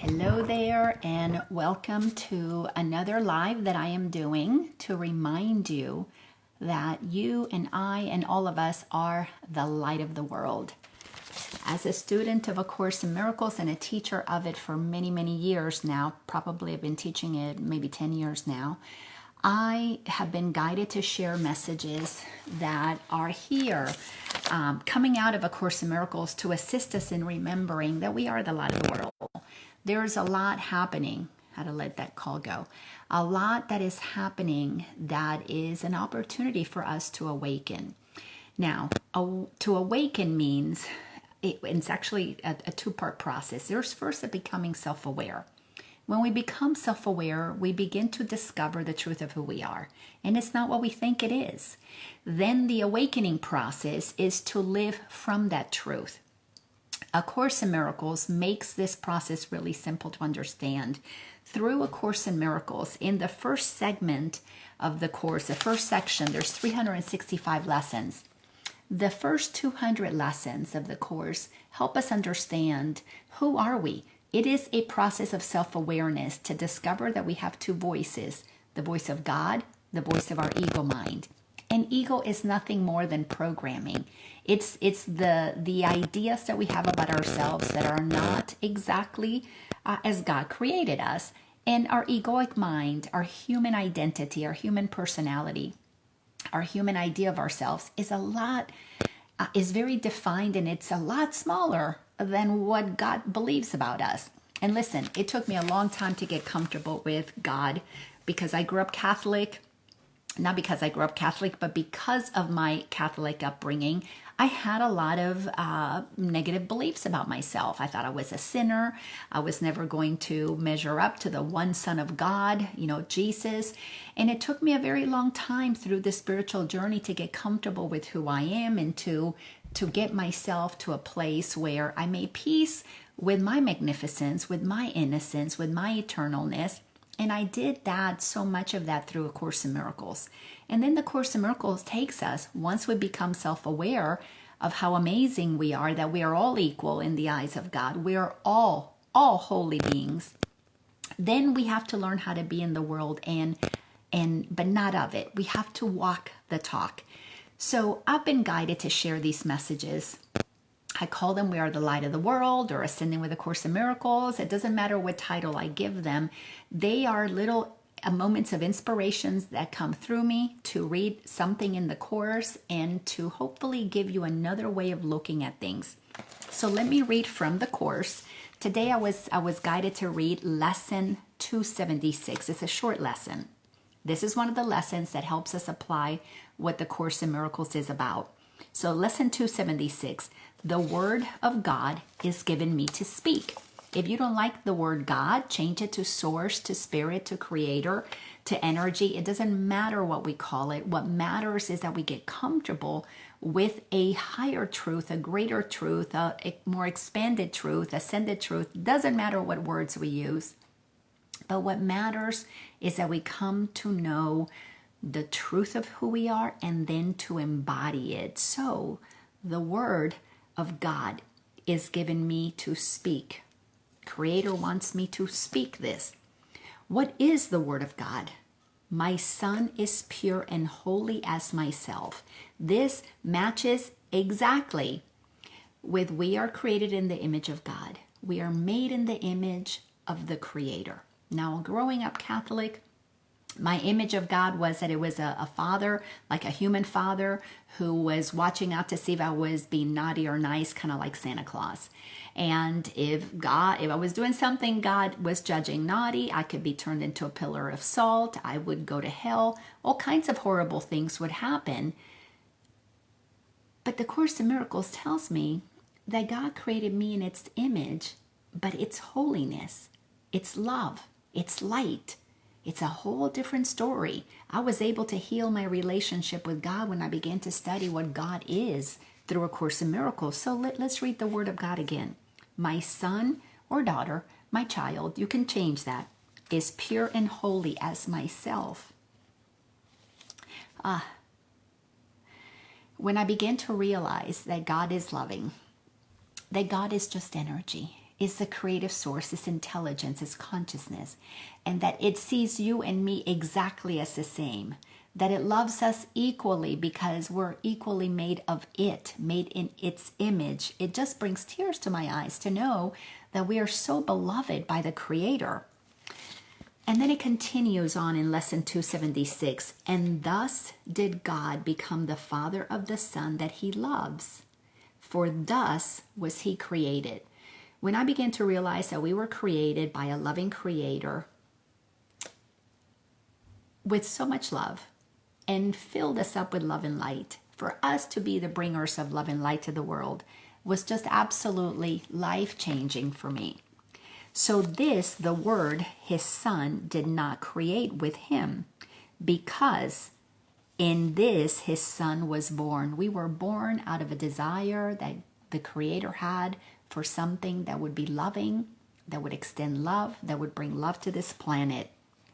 Hello there, and welcome to another live that I am doing to remind you that you and I and all of us are the light of the world. As a student of A Course in Miracles and a teacher of it for many, many years now, probably I've been teaching it maybe 10 years now, I have been guided to share messages that are here coming out of A Course in Miracles to assist us in remembering that we are the light of the world. There's a lot happening. How to let that call go. A lot that is happening that is an opportunity for us to awaken. Now, to awaken means it's actually a two-part process. There's first a becoming self-aware. When we become self-aware, we begin to discover the truth of who we are. And it's not what we think it is. Then the awakening process is to live from that truth. A Course in Miracles makes this process really simple to understand. Through A Course in Miracles, in the first segment of the course, the first section, there's 365 lessons. The first 200 lessons of the course help us understand who are we. It is a process of self-awareness to discover that we have two voices, the voice of God, the voice of our ego mind. And ego is nothing more than programming. It's the ideas that we have about ourselves that are not exactly as God created us. And our egoic mind, our human identity, our human personality, our human idea of ourselves is very defined, and it's a lot smaller than what God believes about us. And listen, it took me a long time to get comfortable with God because I grew up Catholic. Not because I grew up Catholic, but because of my Catholic upbringing, I had a lot of negative beliefs about myself. I thought I was a sinner. I was never going to measure up to the one Son of God, Jesus. And it took me a very long time through the spiritual journey to get comfortable with who I am and to get myself to a place where I made peace with my magnificence, with my innocence, with my eternalness. And I did that, so much of that, through A Course in Miracles. And then the Course in Miracles takes us, once we become self-aware of how amazing we are, that we are all equal in the eyes of God. We are all holy beings. Then we have to learn how to be in the world but not of it. We have to walk the talk. So I've been guided to share these messages. I call them We Are the Light of the World or Ascending with A Course in Miracles. It doesn't matter what title I give them. They are little moments of inspirations that come through me to read something in the course and to hopefully give you another way of looking at things. So let me read from the course. Today I was guided to read lesson 276. It's a short lesson. This is one of the lessons that helps us apply what the Course in Miracles is about. So lesson 276, the word of God is given me to speak. If you don't like the word God, change it to source, to spirit, to creator, to energy. It doesn't matter what we call it. What matters is that we get comfortable with a higher truth, a greater truth, a more expanded truth, ascended truth. Doesn't matter what words we use. But what matters is that we come to know the truth of who we are and then to embody it. So the word of God is given me to speak. Creator wants me to speak this. What is the word of God? My Son is pure and holy as myself. This matches exactly with we are created in the image of God. We are made in the image of the Creator. Now, growing up Catholic, my image of God was that it was a father, like a human father, who was watching out to see if I was being naughty or nice, kind of like Santa Claus. And if I was doing something God was judging naughty, I could be turned into a pillar of salt. I would go to hell. All kinds of horrible things would happen. But the Course in Miracles tells me that God created me in its image, but it's holiness, it's love, it's light. It's a whole different story. I was able to heal my relationship with God when I began to study what God is through A Course in Miracles. So let's read the word of God again. My son or daughter, my child, you can change that, is pure and holy as myself. When I began to realize that God is loving, that God is just energy, is the creative source, its intelligence, its consciousness, and that it sees you and me exactly as the same, that it loves us equally because we're equally made of it, made in its image. It just brings tears to my eyes to know that we are so beloved by the Creator. And then it continues on in lesson 276. And thus did God become the Father of the Son that he loves. For thus was he created. When I began to realize that we were created by a loving Creator with so much love and filled us up with love and light, for us to be the bringers of love and light to the world was just absolutely life-changing for me. So this, the Word, his Son, did not create with him, because in this his Son was born. We were born out of a desire that the Creator had for something that would be loving, that would extend love, that would bring love to this planet.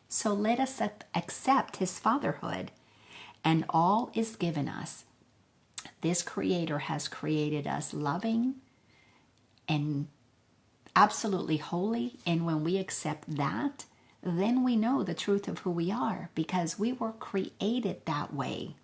So let us accept his fatherhood, and all is given us. This Creator has created us loving and absolutely holy, and when we accept that, then we know the truth of who we are, because we were created that way.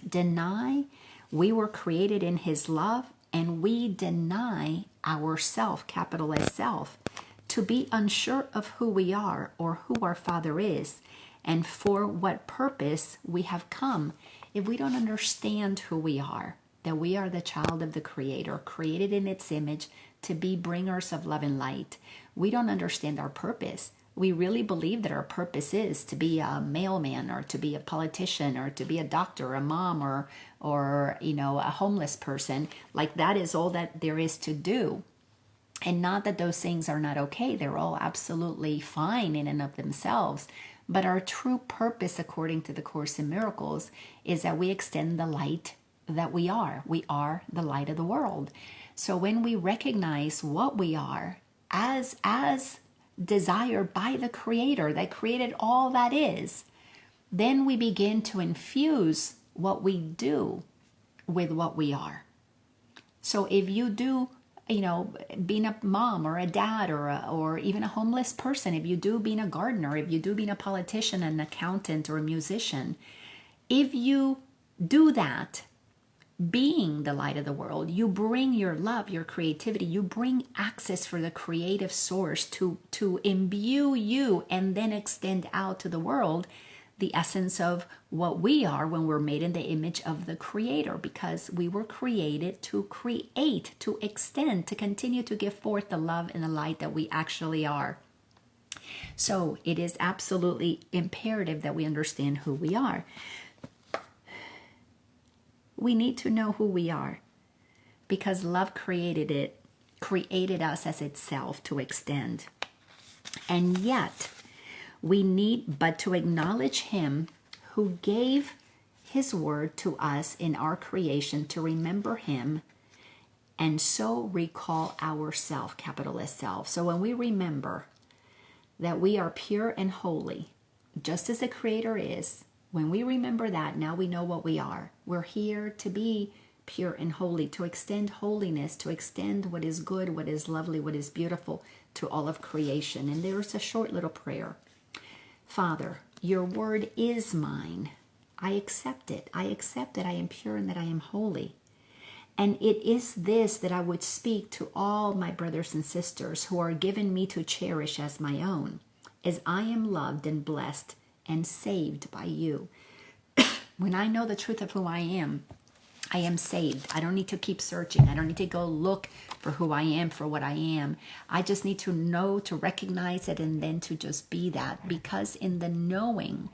Deny, we were created in his love, and we deny ourself, capital S self, to be unsure of who we are or who our Father is and for what purpose we have come. If we don't understand who we are, that we are the child of the Creator, created in its image to be bringers of love and light, we don't understand our purpose. We really believe that our purpose is to be a mailman, or to be a politician, or to be a doctor, a mom, or a homeless person. Like, that is all that there is to do. And not that those things are not okay. They're all absolutely fine in and of themselves. But our true purpose, according to the Course in Miracles, is that we extend the light that we are. We are the light of the world. So when we recognize what we are as desired by the Creator that created all that is, then we begin to infuse what we do with what we are. So if you do, being a mom or a dad or even a homeless person, if you do being a gardener, if you do being a politician, an accountant, or a musician, if you do that, being the light of the world, you bring your love, your creativity, you bring access for the creative source to imbue you and then extend out to the world the essence of what we are when we're made in the image of the Creator, because we were created to create, to extend, to continue to give forth the love and the light that we actually are. So it is absolutely imperative that we understand who we are. We need to know who we are, because love created us as itself to extend. And yet, we need but to acknowledge him who gave his word to us in our creation, to remember him, and so recall ourself, capital S self. So when we remember that we are pure and holy, just as the Creator is, when we remember that, now we know what we are. We're here to be pure and holy, to extend holiness, to extend what is good, what is lovely, what is beautiful to all of creation. And there's a short little prayer. Father, your word is mine. I accept it. I accept that I am pure and that I am holy. And it is this that I would speak to all my brothers and sisters who are given me to cherish as my own, as I am loved and blessed and saved by you. When I know the truth of who I am saved. I don't need to keep searching. I don't need to go look for who I am, for what I am. I just need to know, to recognize it, and then to just be that. Because in the knowing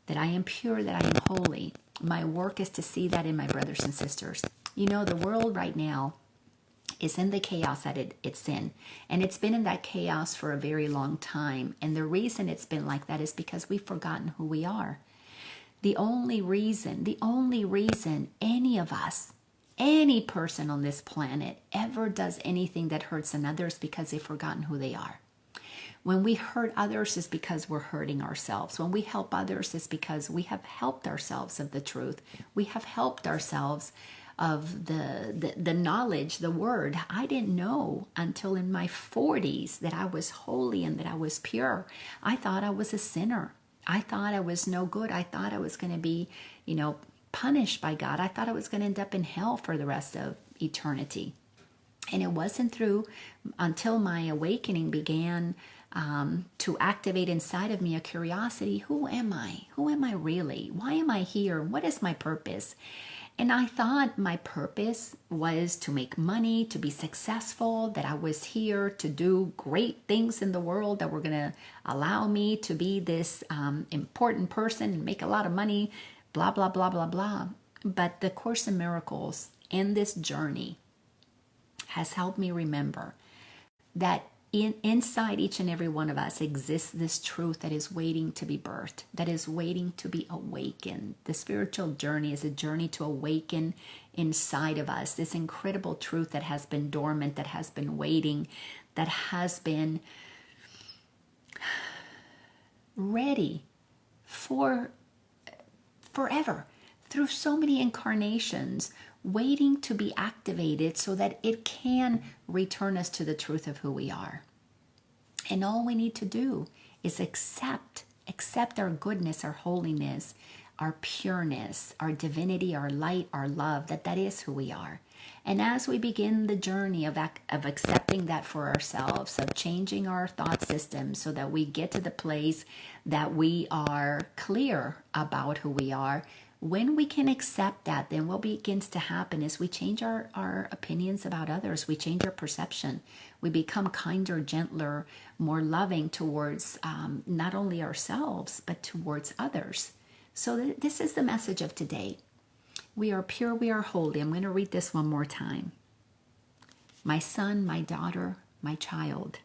that I am pure, that I am holy, my work is to see that in my brothers and sisters. The world right now is in the chaos that it's in. And it's been in that chaos for a very long time. And the reason it's been like that is because we've forgotten who we are. The only reason any of us, any person on this planet ever does anything that hurts another is because they've forgotten who they are. When we hurt others is because we're hurting ourselves. When we help others is because we have helped ourselves of the truth. We have helped ourselves of the knowledge, the word. I didn't know until in my 40s that I was holy and that I was pure. I thought I was a sinner. I thought I was no good. I thought I was going to be, punished by God. I thought I was going to end up in hell for the rest of eternity. And it wasn't until my awakening began to activate inside of me a curiosity. Who am I? Who am I really? Why am I here? What is my purpose? And I thought my purpose was to make money, to be successful, that I was here to do great things in the world that were going to allow me to be this important person and make a lot of money, blah, blah, blah, blah, blah. But the Course in Miracles and this journey has helped me remember that inside each and every one of us exists this truth that is waiting to be birthed, that is waiting to be awakened. The spiritual journey is a journey to awaken inside of us, this incredible truth that has been dormant, that has been waiting, that has been ready for forever, through so many incarnations, waiting to be activated so that it can return us to the truth of who we are. And all we need to do is accept our goodness, our holiness, our pureness, our divinity, our light, our love, that is who we are. And as we begin the journey of accepting that for ourselves, of changing our thought system so that we get to the place that we are clear about who we are, when we can accept that, then what begins to happen is we change our opinions about others. We change our perception. We become kinder, gentler, more loving towards not only ourselves, but towards others. So this is the message of today. We are pure, we are holy. I'm going to read this one more time. My son, my daughter, my child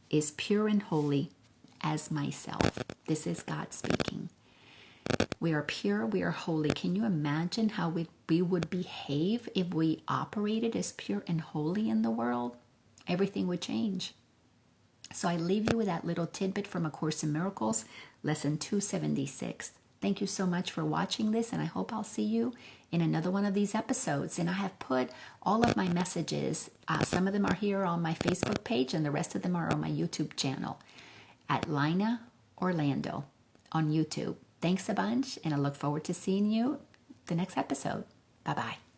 is pure and holy as myself. This is God speaking. We are pure, we are holy. Can you imagine how we would behave if we operated as pure and holy in the world? Everything would change. So I leave you with that little tidbit from A Course in Miracles, lesson 276. Thank you so much for watching this, and I hope I'll see you in another one of these episodes. And I have put all of my messages, some of them are here on my Facebook page, and the rest of them are on my YouTube channel at Laina Orlando on YouTube. Thanks a bunch, and I look forward to seeing you the next episode. Bye-bye.